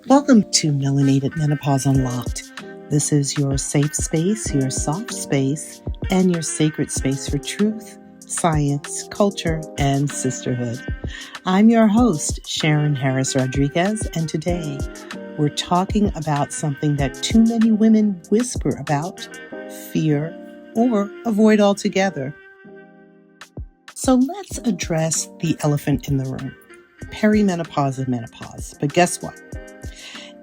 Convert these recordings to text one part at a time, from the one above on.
Welcome to Melanated Menopause Unlocked. This is your safe space, your soft space, and your sacred space for truth, science, culture, and sisterhood. I'm your host, Sharon Harris Rodriguez, and today we're talking about something that too many women whisper about, fear, or avoid altogether. So let's address the elephant in the room, perimenopause and menopause. But guess what?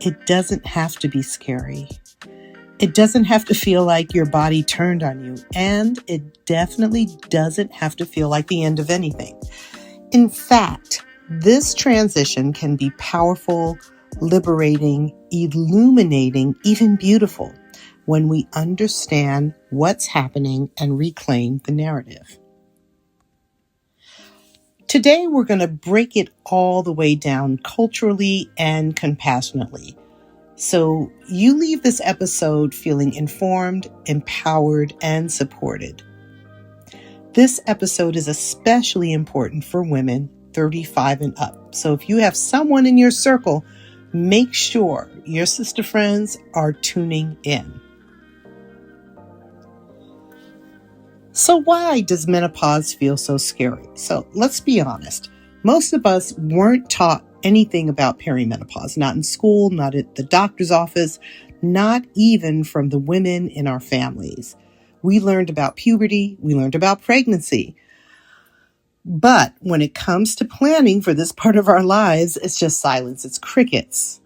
It doesn't have to be scary. It doesn't have to feel like your body turned on you, and it definitely doesn't have to feel like the end of anything. In fact, this transition can be powerful, liberating, illuminating, even beautiful when we understand what's happening and reclaim the narrative. Today, we're going to break it all the way down culturally and compassionately. So you leave this episode feeling informed, empowered, and supported. This episode is especially important for women 35 and up. So if you have someone in your circle, make sure your sister friends are tuning in. So why does menopause feel so scary? So let's be honest. Most of us weren't taught anything about perimenopause, not in school, not at the doctor's office, not even from the women in our families. We learned about puberty, we learned about pregnancy. But when it comes to planning for this part of our lives, it's just silence, it's crickets.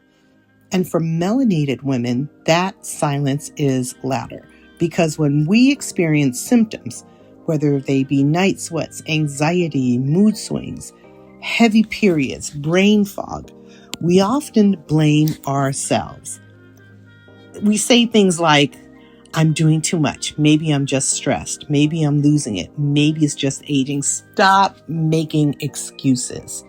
And for melanated women, that silence is louder. Because when we experience symptoms, whether they be night sweats, anxiety, mood swings, heavy periods, brain fog, we often blame ourselves. We say things like, I'm doing too much. Maybe I'm just stressed. Maybe I'm losing it. Maybe it's just aging. Stop making excuses.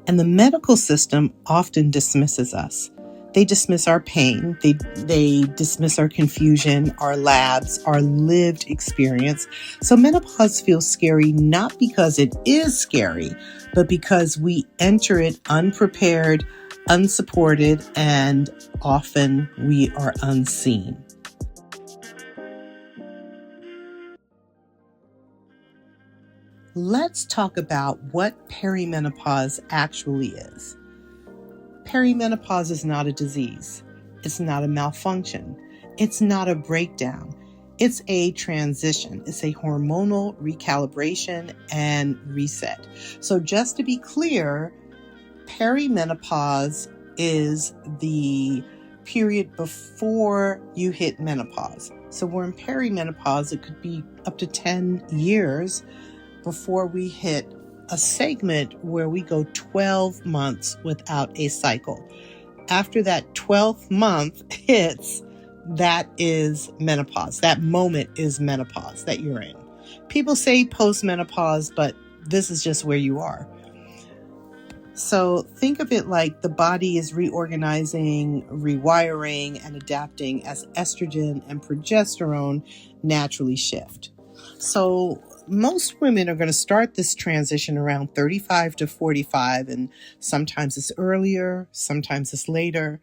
And the medical system often dismisses us. They dismiss our pain. They dismiss our confusion, our labs, our lived experience. So menopause feels scary not because it is scary, but because we enter it unprepared, unsupported, and often we are unseen. Let's talk about what perimenopause actually is. Perimenopause is not a disease. It's not a malfunction. It's not a breakdown. It's a transition. It's a hormonal recalibration and reset. So just to be clear, perimenopause is the period before you hit menopause. So we're in perimenopause. It could be up to 10 years before we hit a segment where we go 12 months without a cycle. After that 12th month hits, that is menopause. That moment is menopause that you're in. People say postmenopause, but this is just where you are. So think of it like the body is reorganizing, rewiring, and adapting as estrogen and progesterone naturally shift. So most women are going to start this transition around 35 to 45, and sometimes it's earlier, sometimes it's later.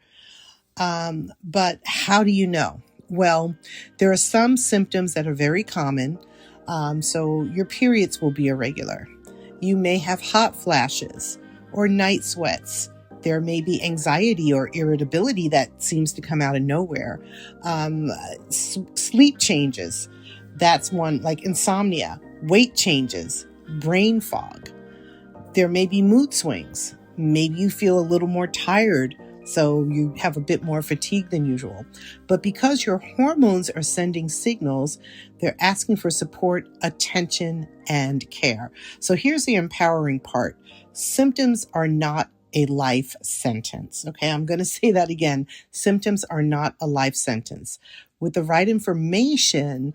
But how do you know? Well, there are some symptoms that are very common. So your periods will be irregular. You may have hot flashes or night sweats. There may be anxiety or irritability that seems to come out of nowhere. Sleep changes. That's one, like insomnia, weight changes, brain fog. There may be mood swings. Maybe you feel a little more tired, so you have a bit more fatigue than usual. But because your hormones are sending signals, they're asking for support, attention, and care. So here's the empowering part. Symptoms are not a life sentence. Okay, I'm going to say that again. Symptoms are not a life sentence. With the right information,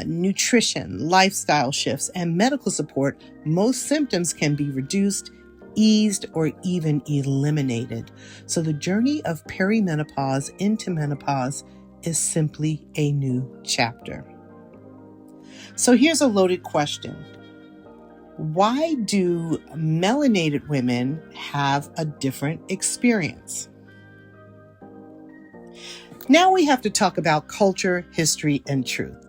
nutrition, lifestyle shifts, and medical support, most symptoms can be reduced, eased, or even eliminated. So the journey of perimenopause into menopause is simply a new chapter. So here's a loaded question. Why do melanated women have a different experience? Now we have to talk about culture, history, and truth.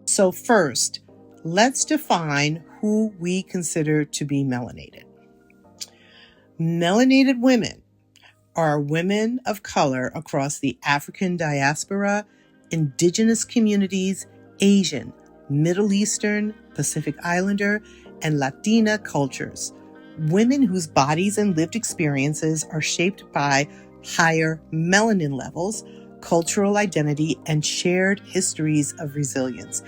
So first, let's define who we consider to be melanated. Melanated women are women of color across the African diaspora, indigenous communities, Asian, Middle Eastern, Pacific Islander, and Latina cultures. Women whose bodies and lived experiences are shaped by higher melanin levels, cultural identity, and shared histories of resilience.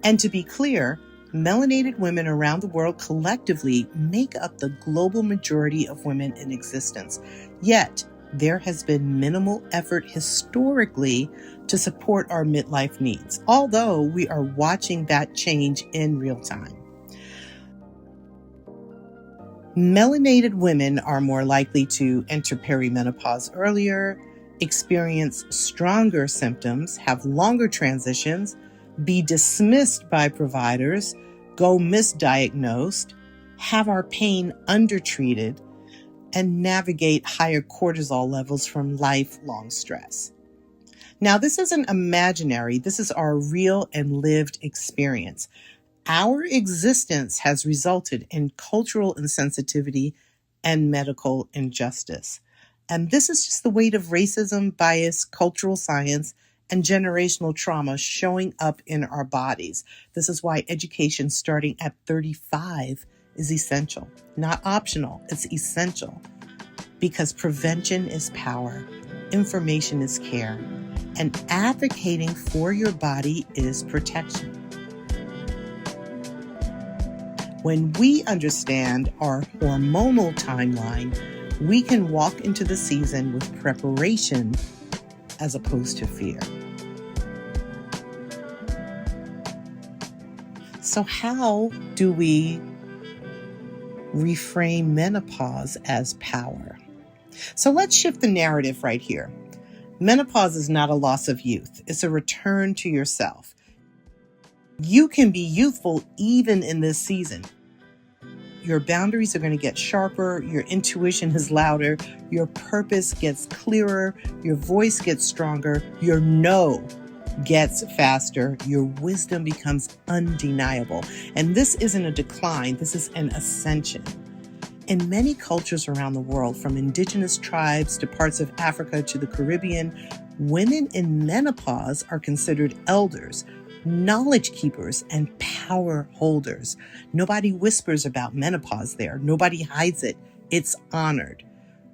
And to be clear, melanated women around the world collectively make up the global majority of women in existence. Yet, there has been minimal effort historically to support our midlife needs, although we are watching that change in real time. Melanated women are more likely to enter perimenopause earlier, experience stronger symptoms, have longer transitions, be dismissed by providers, go misdiagnosed, have our pain undertreated, and navigate higher cortisol levels from lifelong stress. Now, this isn't imaginary. This is our real and lived experience. Our existence has resulted in cultural insensitivity and medical injustice. And this is just the weight of racism, bias, cultural science, and generational trauma showing up in our bodies. This is why education starting at 35 is essential, not optional. It's essential because prevention is power, information is care, and advocating for your body is protection. When we understand our hormonal timeline, we can walk into the season with preparation as opposed to fear. So how do we reframe menopause as power? So let's shift the narrative right here. Menopause is not a loss of youth. It's a return to yourself. You can be youthful even in this season. Your boundaries are going to get sharper, your intuition is louder, your purpose gets clearer, your voice gets stronger, your no gets faster, your wisdom becomes undeniable. And this isn't a decline, this is an ascension. In many cultures around the world, from indigenous tribes to parts of Africa to the Caribbean, women in menopause are considered elders, knowledge keepers, and power holders. Nobody whispers about menopause there. Nobody hides it. It's honored.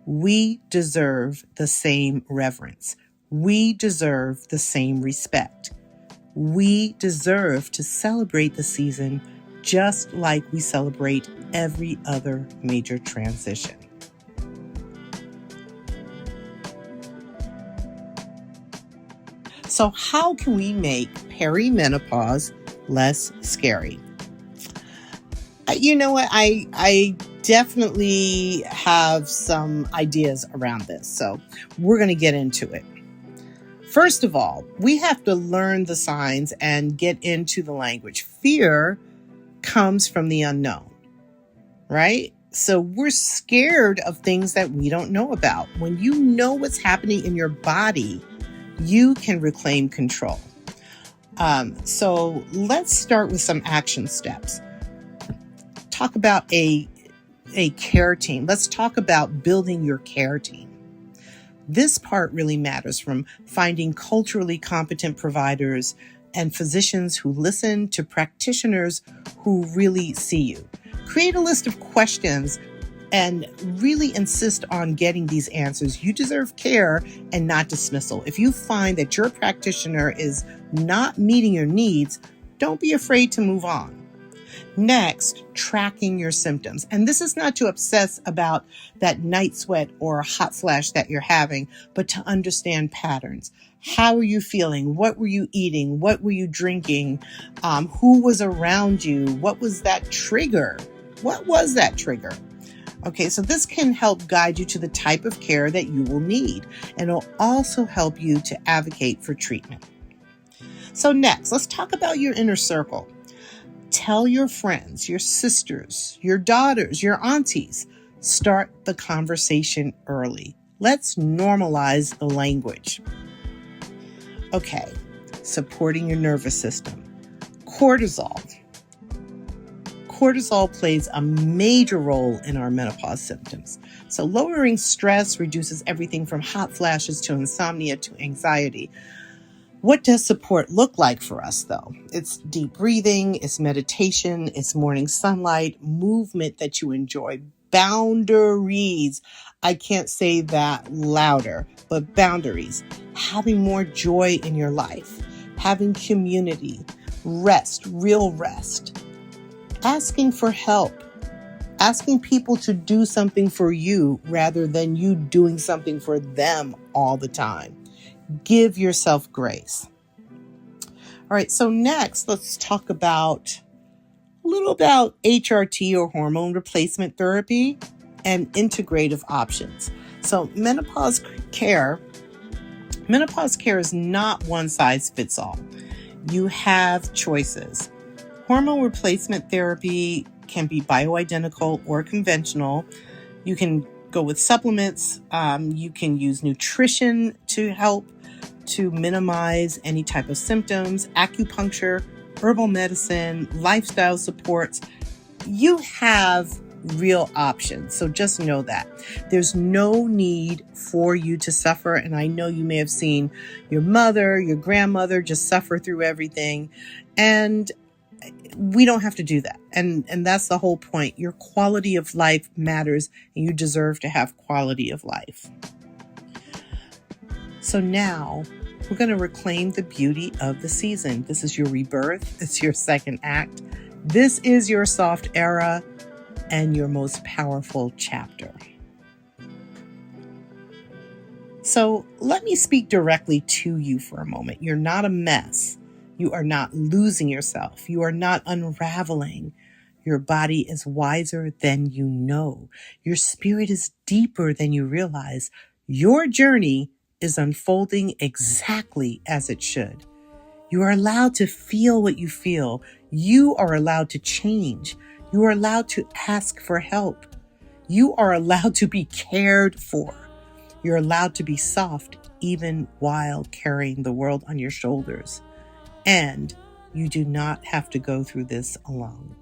We deserve the same reverence. We deserve the same respect. We deserve to celebrate the season just like we celebrate every other major transition. So how can we make perimenopause less scary? You know what? I definitely have some ideas around this. So we're going to get into it. First of all, we have to learn the signs and get into the language. Fear comes from the unknown, right? So we're scared of things that we don't know about. When you know what's happening in your body, you can reclaim control. So let's start with some action steps. Talk about a care team. Let's talk about building your care team. This part really matters, from finding culturally competent providers and physicians who listen to practitioners who really see you. Create a list of questions and really insist on getting these answers. You deserve care and not dismissal. If you find that your practitioner is not meeting your needs, don't be afraid to move on. Next, tracking your symptoms. And this is not to obsess about that night sweat or hot flash that you're having, but to understand patterns. How are you feeling? What were you eating? What were you drinking? Who was around you? What was that trigger? What was that trigger? Okay, so this can help guide you to the type of care that you will need, and it'll also help you to advocate for treatment. So next, let's talk about your inner circle. Tell your friends, your sisters, your daughters, your aunties. Start the conversation early. Let's normalize the language. Okay, supporting your nervous system. Cortisol. Cortisol plays a major role in our menopause symptoms. So lowering stress reduces everything from hot flashes to insomnia to anxiety. What does support look like for us, though? It's deep breathing, it's meditation, it's morning sunlight, movement that you enjoy, boundaries. I can't say that louder, but boundaries. Having more joy in your life, having community, rest, real rest, asking for help, asking people to do something for you rather than you doing something for them all the time. Give yourself grace. All right, so next, let's talk a little about HRT or hormone replacement therapy and integrative options. So menopause care is not one size fits all. You have choices. Hormone replacement therapy can be bioidentical or conventional. You can go with supplements. You can use nutrition to help to minimize any type of symptoms, acupuncture, herbal medicine, lifestyle supports. You have real options. So just know that there's no need for you to suffer. And I know you may have seen your mother, your grandmother just suffer through everything. And we don't have to do that. And that's the whole point. Your quality of life matters and you deserve to have quality of life. So now we're going to reclaim the beauty of the season. This is your rebirth. It's your second act. This is your soft era and your most powerful chapter. So let me speak directly to you for a moment. You're not a mess. You are not losing yourself. You are not unraveling. Your body is wiser than you know. Your spirit is deeper than you realize. Your journey is unfolding exactly as it should. You are allowed to feel what you feel. You are allowed to change. You are allowed to ask for help. You are allowed to be cared for. You're allowed to be soft even while carrying the world on your shoulders. And you do not have to go through this alone.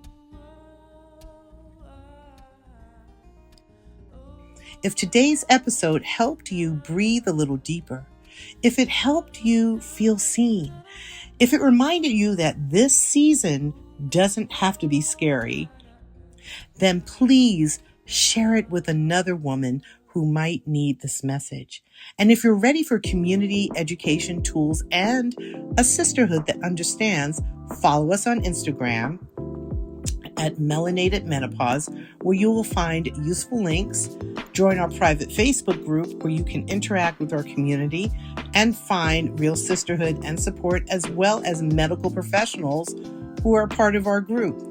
If today's episode helped you breathe a little deeper, if it helped you feel seen, if it reminded you that this season doesn't have to be scary, then please share it with another woman who might need this message. And if you're ready for community education tools and a sisterhood that understands, follow us on Instagram at Melanated Menopause, where you will find useful links. Join our private Facebook group where you can interact with our community and find real sisterhood and support, as well as medical professionals who are part of our group.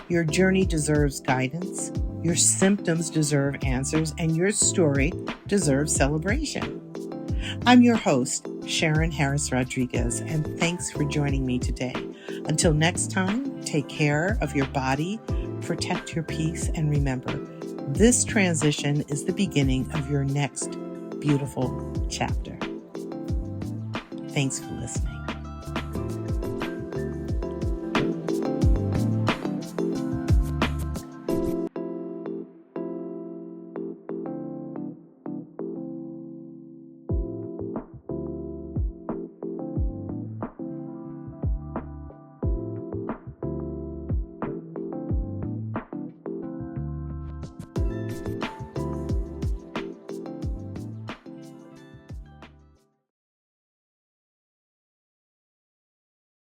Your journey deserves guidance, your symptoms deserve answers, and your story deserves celebration. I'm your host, Sharon Harris Rodriguez, and thanks for joining me today. Until next time, take care of your body, protect your peace, and remember, this transition is the beginning of your next beautiful chapter. Thanks for listening.